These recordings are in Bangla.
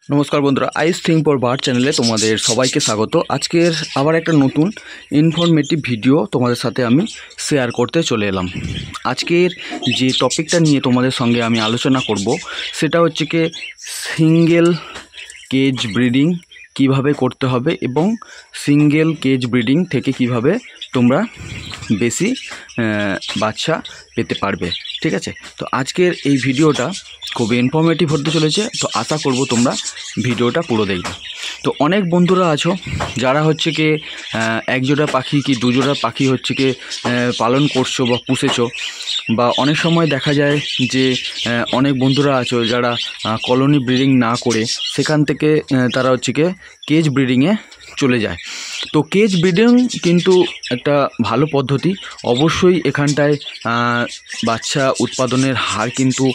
নমস্কার বন্ধুরা, আইস থিঙ্ক ফর বার্ড চ্যানেলে তোমাদের সবাইকে স্বাগত। আজকের আবার একটা নতুন ইনফরমেটিভ ভিডিও তোমাদের সাথে আমি শেয়ার করতে চলে এলাম। আজকের যে টপিকটা নিয়ে তোমাদের সঙ্গে আমি আলোচনা করব সেটা হচ্ছে কি সিঙ্গেল কেজ ব্রিডিং কিভাবে করতে হবে এবং সিঙ্গেল কেজ ব্রিডিং থেকে কিভাবে তোমরা বেশি বাচ্চা পেতে পারবে। ঠিক আছে, তো আজকের এই ভিডিওটা খুবই ইনফরমেটিভ হতে চলেছে, তো আশা করব তোমরা ভিডিওটা পুরো দেখবে। তো অনেক বন্ধুরা আছো যারা হচ্ছে কি এক জোড়া পাখি কি দু জোড়া পাখি হচ্ছে কি পালন করছো বা পুষেছো, বা অনেক সময় দেখা যায় যে অনেক বন্ধুরা আছো যারা কলোনি ব্রিডিং না করে সেখান থেকে তারা হচ্ছে কি কেজ ব্রিডিংয়ে চলে যায়। তো কেজ ব্রিডিং কিন্তু একটা ভালো পদ্ধতি, অবশ্যই এখানটায় বাচ্চা উৎপাদনের হার কিন্তু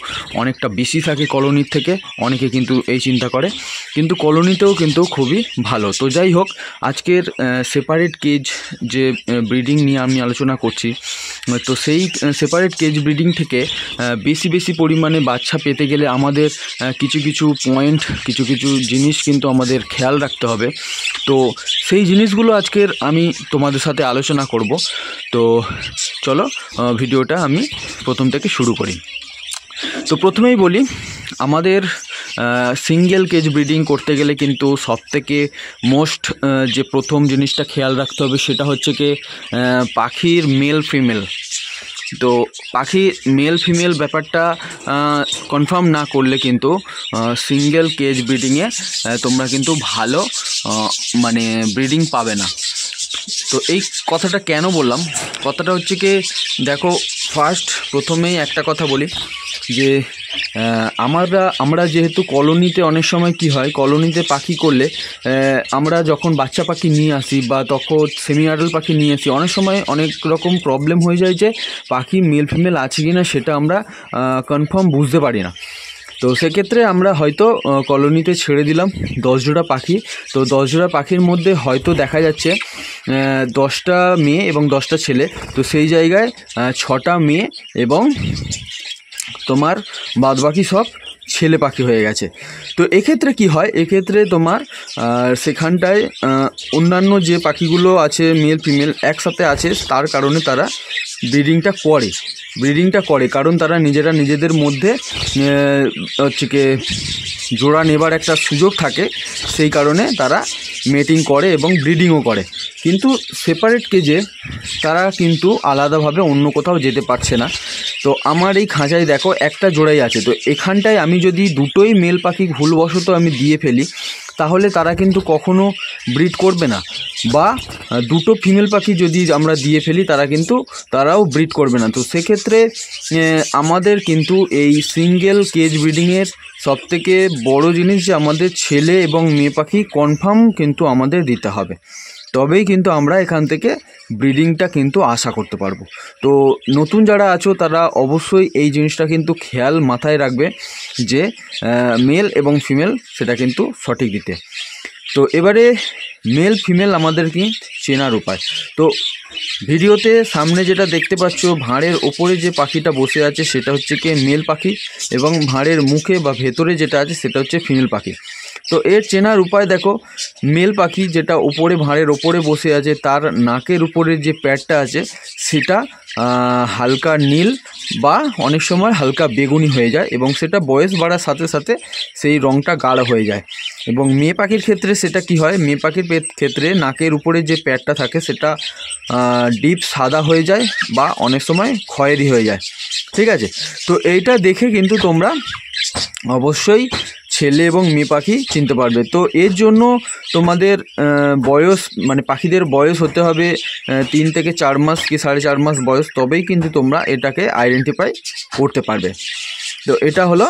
অনেকটা বেশি থাকে কলোনির থেকে। অনেকে কিন্তু এই চিন্তা করে, কিন্তু কলোনিতেও কিন্তু খুবই ভালো। তো যাই হোক, আজকের সেপারেট কেজ যে ব্রিডিং নিয়ে আমি আলোচনা করছি, তো সেই সেপারেট কেজ ব্রিডিং থেকে বেশি পরিমাণে বাচ্চা পেতে গেলে আমাদের কিছু পয়েন্ট কিছু জিনিস কিন্তু আমাদের খেয়াল রাখতে হবে। তো সেই জিনিসগুলো আজকের আমি তোমাদের সাথে আলোচনা করব। তো চলো ভিডিওটা আমি প্রথম থেকে শুরু করি। তো প্রথমেই বলি, আমাদের সিঙ্গেল কেজ ব্রিডিং করতে গেলে কিন্তু সবথেকে মোস্ট যে প্রথম জিনিসটা খেয়াল রাখতে হবে সেটা হচ্ছে কি পাখির মেল ফিমেল। তো পাখি মেল ফিমেল ব্যাপারটা কনফার্ম না করলে কিন্তু সিঙ্গেল কেজ ব্রিডিংয়ে তোমরা কিন্তু ভালো মানে ব্রিডিং পাবে না। তো এই কথাটা কেন বললাম, কথাটা হচ্ছে কি দেখো, প্রথমেই একটা কথা বলি যে আমরা যেহেতু কলোনিতে অনেক সময় কি হয়, কলোনিতে পাখি করলে আমরা যখন বাচ্চা পাখি নিয়ে আসি বা তখন সেমি অ্যাডাল্ট পাখি নিয়ে আসি, অনেক সময় অনেক রকম প্রবলেম হয়ে যায় যে পাখি মেল ফিমেল আছে কি না সেটা আমরা কনফার্ম বুঝতে পারি না। তো সেক্ষেত্রে আমরা হয়তো কলোনিতে ছেড়ে দিলাম 10 জোড়া পাখি। তো 10 জোড়া পাখির মধ্যে হয়তো দেখা যাচ্ছে 10টা মেয়ে এবং 10টা ছেলে। তো সেই জায়গায় 6টা মেয়ে এবং তোমার বাদবাকি সব ছেলে পাখি হয়ে গেছে। তো এক্ষেত্রে কি হয়, এক্ষেত্রে তোমার সেখানটায় অন্যান্য যে পাখিগুলো আছে মেল ফিমেল একসাথে আছে, তার কারণে তারা ব্রিডিংটা করে কারণ তারা নিজেদের মধ্যে হচ্ছে কি জোড়া নেবার একটা সুযোগ থাকে, সেই কারণে তারা মেটিং করে এবং ব্রিডিংও করে। কিন্তু সেপারেট কেজে তারা কিন্তু আলাদাভাবে অন্য কোথাও যেতে পারছে না। তো আমার এই খাঁচায় দেখো একটা জোড়াই আছে। তো এখানটায় আমি যদি দুটোই মেল পাখি ভুলবশত আমি দিয়ে ফেলি, তাহলে তারা কিন্তু কখনো ব্রিড করবে না, বা দুটো ফিমেল পাখি যদি আমরা দিয়ে ফেলি তারাও ব্রিড করবে না। তো সেক্ষেত্রে আমাদের কিন্তু এই সিঙ্গেল কেজ ব্রিডিংয়ের সবথেকে বড় জিনিস যে আমাদের ছেলে এবং মেয়ে পাখি কনফার্ম কিন্তু আমাদের দিতে হবে, তবেই কিন্তু আমরা এখান থেকে ব্রিডিংটা কিন্তু আশা করতে পারবো। তো নতুন যারা আছো তারা অবশ্যই এই জিনিসটা কিন্তু খেয়াল মাথায় রাখবে যে মেল এবং ফিমেল সেটা কিন্তু সঠিক দিতে। তো এবারে মেল ফিমেল আমাদের কি চেনার উপায়। তো ভিডিওতে সামনে যেটা দেখতে পাচ্ছ, ভাঁড়ের ওপরে যে পাখিটা বসে আছে সেটা হচ্ছে কি মেল পাখি, এবং ভাঁড়ের মুখে বা ভেতরে যেটা আছে সেটা হচ্ছে ফিমেল পাখি। তো এর চেনার উপায় দেখো, মেল পাখি যেটা উপরে ভাঁড়ের ওপরে বসে আছে তার নাকের উপরে যে প্যাডটা আছে সেটা হালকা নীল বা অনেক সময় হালকা বেগুনি হয়ে যায়, এবং সেটা বয়স বাড়ার সাথে সাথে সেই রঙটা গাঢ় হয়ে যায়। এবং মেয়ে পাখির ক্ষেত্রে সেটা কি হয়, মেয়ে পাখির ক্ষেত্রে নাকের উপরে যে প্যাডটা থাকে সেটা ডিপ সাদা হয়ে যায় বা অনেক সময় খয়েরি হয়ে যায়। ঠিক আছে, তো এইটা দেখে কিন্তু তোমরা অবশ্যই ছেলে এবং মেয়ে পাখি চিনতে পারবে। তো এর জন্য তোমাদের বয়স মানে পাখিদের বয়স হতে হবে 3 থেকে 4 মাস কি 4.5 মাস বয়স, তবেই কিন্তু তোমরা এটাকে আইডেন্টিফাই করতে পারবে। তো এটা হলো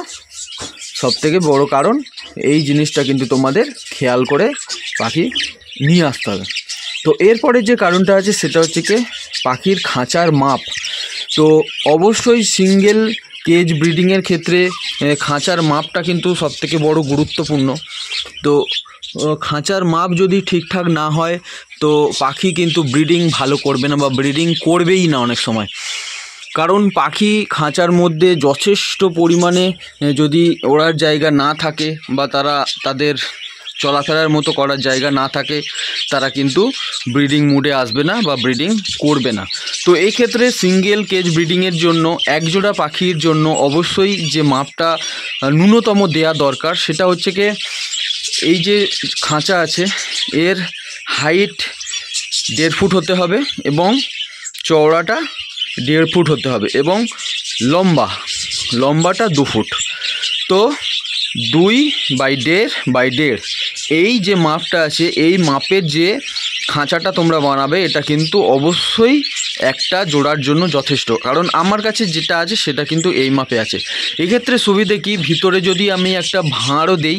সবথেকে বড় কারণ, এই জিনিসটা কিন্তু তোমাদের খেয়াল করে পাখি নিয়ে আসতে হবে। তো এরপরে যে কারণটা আছে সেটা হচ্ছে কি পাখির খাঁচার মাপ। তো অবশ্যই সিঙ্গেল কেজ ব্রিডিংয়ের ক্ষেত্রে খাঁচার মাপটা কিন্তু সবথেকে বড় গুরুত্বপূর্ণ। তো খাঁচার মাপ যদি ঠিকঠাক না হয় তো পাখি কিন্তু ব্রিডিং ভালো করবে না বা ব্রিডিং করবেই না অনেক সময়। কারণ পাখি খাঁচার মধ্যে যথেষ্ট পরিমাণে যদি ওড়ার জায়গা না থাকে বা তাদের চলাফেরার মতো করার জায়গা না থাকে, তারা কিন্তু ব্রিডিং মুডে আসবে না বা ব্রিডিং করবে না। তো এই ক্ষেত্রে সিঙ্গেল কেজ ব্রিডিংয়ের জন্য একজোড়া পাখির জন্য অবশ্যই যে মাপটা ন্যূনতম দেয়া দরকার সেটা হচ্ছে কি, এই যে খাঁচা আছে এর হাইট 1.5 ফুট হতে হবে এবং চওড়াটা 1.5 ফুট হতে হবে এবং লম্বাটা 2 ফুট। তো 2/1.5/1.5 এই যে মাপটা আছে, এই মাপের যে খাঁচাটা তোমরা বানাবে এটা কিন্তু অবশ্যই একটা জোড়ার জন্য যথেষ্ট। কারণ আমার কাছে যেটা আছে সেটা কিন্তু এই মাপে আছে। এক্ষেত্রে সুবিধে কি, ভিতরে যদি আমি একটা ভাঁড়ও দেই,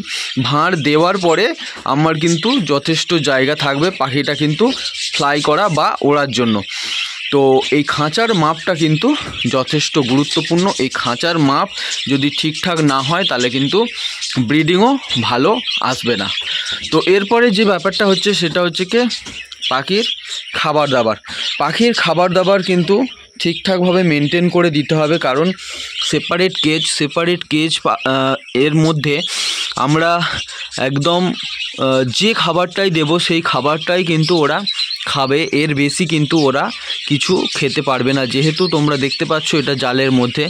ভাঁড় দেওয়ার পরে আমার কিন্তু যথেষ্ট জায়গা থাকবে পাখিটা কিন্তু ফ্লাই করা বা ওড়ার জন্য। তো এই খাঁচার মাপটা কিন্তু যথেষ্ট গুরুত্বপূর্ণ। এই খাঁচার মাপ যদি ঠিকঠাক না হয় তাহলে কিন্তু ব্রিডিংও ভালো আসবে না। তো এরপরে যে ব্যাপারটা হচ্ছে সেটা হচ্ছে কি পাখির খাবার দাবার কিন্তু ঠিকঠাকভাবে মেনটেন করে দিতে হবে। কারণ সেপারেট কেজ এর মধ্যে আমরা একদম যে খাবারটাই দেব সেই খাবারটাই কিন্তু ওরা খাবে, এর বেশি কিন্তু ওরা কিছু খেতে পারবে না, যেহেতু তোমরা দেখতে পাচ্ছ এটা জালের মধ্যে।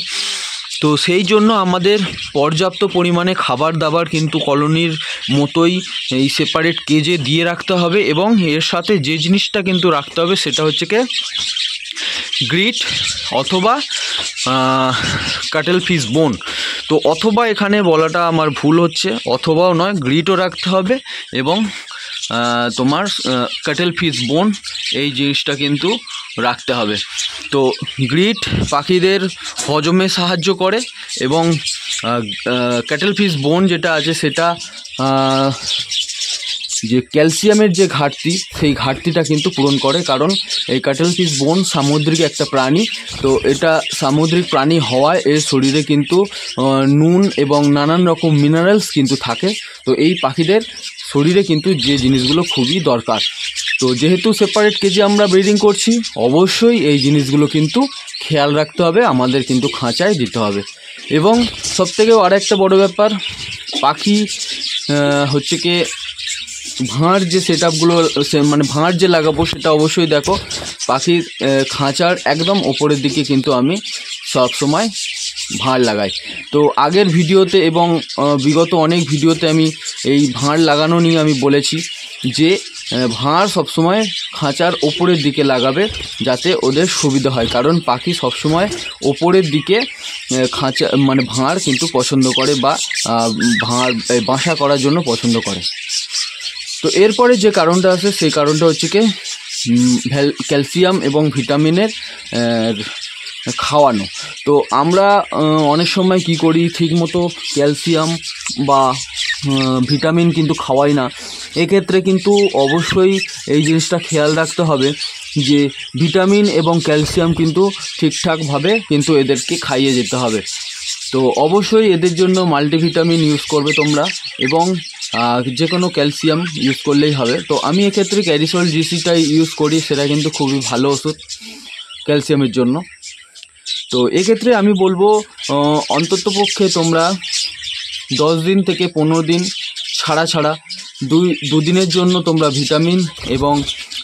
তো সেই জন্য আমাদের পর্যাপ্ত পরিমাণে খাবার দাবার কিন্তু কলোনির মতোই এই সেপারেট কেজে দিয়ে রাখতে হবে। এবং এর সাথে যে জিনিসটা কিন্তু রাখতে হবে সেটা হচ্ছে কি গ্রিট অথবা কাটেল ফিশ বোন। তো অথবা এখানে বলাটা আমার ভুল হচ্ছে, অথবাও নয়, গ্রিটও রাখতে হবে এবং তোমার কাটেল ফিশ বোন এই জিনিসটা কিন্তু রাখতে হবে। তো গ্রিট পাখিদের হজমে সাহায্য করে এবং কাটেল ফিশ বোন যেটা আছে সেটা যে ক্যালসিয়ামের যে ঘাটতি সেই ঘাটতিটা কিন্তু পূরণ করে। কারণ এই কাটেল ফিশ বোন সামুদ্রিক একটা প্রাণী, তো এটা সামুদ্রিক প্রাণী হওয়ায় এর শরীরে কিন্তু নুন এবং নানান রকম মিনারেলস কিন্তু থাকে। তো এই পাখিদের শরীরে কিন্তু যে জিনিসগুলো খুবই দরকার। তো যেহেতু সেপারেট কেজে আমরা ব্রিডিং করছি, অবশ্যই এই জিনিসগুলো কিন্তু খেয়াল রাখতে হবে, আমাদের কিন্তু খাঁচায় দিতে হবে। এবং সবথেকেও আর একটা বড়ো ব্যাপার, পাখি হচ্ছে কি ভাঁড় যে সেটআপগুলো মানে ভাঁড় যে লাগাবো সেটা অবশ্যই দেখো পাখির খাঁচার একদম ওপরের দিকে কিন্তু আমি সব সময় ভাঁড় লাগাই। তো আগের ভিডিওতে এবং বিগত অনেক ভিডিওতে আমি এই ভাঁড় লাগানো নিয়ে আমি বলেছি যে ভাঁড় সবসময় খাঁচার ওপরের দিকে লাগাবে যাতে ওদের সুবিধা হয়। কারণ পাখি সবসময় ওপরের দিকে খাঁচা মানে ভাঁড় কিন্তু পছন্দ করে বা ভাঁড় বাসা করার জন্য পছন্দ করে। তো এরপরে যে কারণটা আছে সেই কারণটা হচ্ছে কি ক্যালসিয়াম এবং ভিটামিনের খাওয়ানো। তো আমরা অনেক সময় কি করি, ঠিকমতো ক্যালসিয়াম বা ভিটামিন কিন্তু খাওয়াই না। এক্ষেত্রে কিন্তু অবশ্যই এই জিনিসটা খেয়াল রাখতে হবে যে ভিটামিন এবং ক্যালসিয়াম কিন্তু ঠিকঠাকভাবে কিন্তু এদেরকে খাইয়ে যেতে হবে। তো অবশ্যই এদের জন্য মাল্টিভিটামিন ইউজ করবে তোমরা এবং যে কোনো ক্যালসিয়াম ইউজ করলেই হবে। তো আমি এক্ষেত্রে ক্যারিসল জিসিটাই ইউজ করি, সেটা কিন্তু খুবই ভালো ওষুধ ক্যালসিয়ামের জন্য। তো এক্ষেত্রে আমি বলবো অন্ততপক্ষে তোমরা 10 দিন থেকে 15 দিন ছাড়া দুদিনের জন্য তোমরা ভিটামিন এবং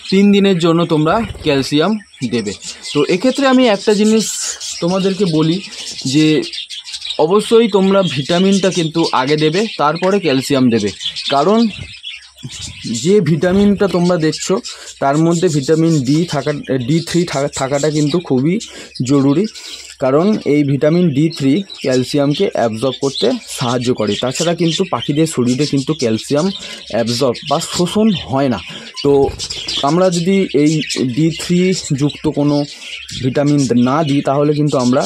3 দিনের জন্য তোমরা ক্যালসিয়াম দেবে। তো এক্ষেত্রে আমি একটা জিনিস তোমাদেরকে বলি যে অবশ্যই তোমরা ভিটামিনটা কিন্তু আগে দেবে, তারপরে ক্যালসিয়াম দেবে। কারণ যে ভিটামিনটা তোমরা দেখছো তার মধ্যে ভিটামিন D3 থাকাটা কিন্তু খুবই জরুরি। কারণ এই ভিটামিন D3 ক্যালসিয়ামকে অ্যাবজর্ব করতে সাহায্য করে। তাছাড়া কিন্তু পাখিদের শরীরে কিন্তু ক্যালসিয়াম অ্যাবজর্ব বা শোষণ হয় না। তো আমরা যদি এই D3 যুক্ত কোনো ভিটামিন না দিই তাহলে কিন্তু আমরা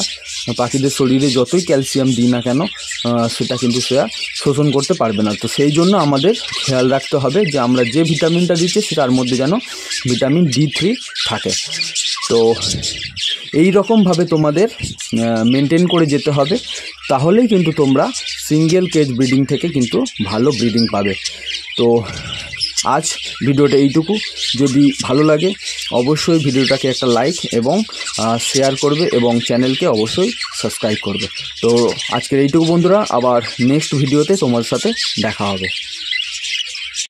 পাখিদের শরীরে যতই ক্যালসিয়াম দিই না কেন সেটা কিন্তু সেটা শোষণ করতে পারবে না। তো সেই জন্য আমাদের খেয়াল রাখতে হবে যে আমরা যে ভিটামিনটা দিচ্ছি সেটার মধ্যে যেন ভিটামিন D3 থাকে। তো এই রকমভাবে তোমাদের মেনটেন করে যেতে হবে, তাহলেই কিন্তু তোমরা সিঙ্গেল কেজ ব্রিডিং থেকে কিন্তু ভালো ব্রিডিং পাবে। তো আজ ভিডিওটা এইটুকু। যদি ভালো লাগে অবশ্যই ভিডিওটাকে একটা লাইক এবং শেয়ার করবে এবং চ্যানেলকে অবশ্যই সাবস্ক্রাইব করবে। তো আজকের এইটুকু বন্ধুরা, আবার নেক্সট ভিডিওতে তোমার সাথে দেখা হবে।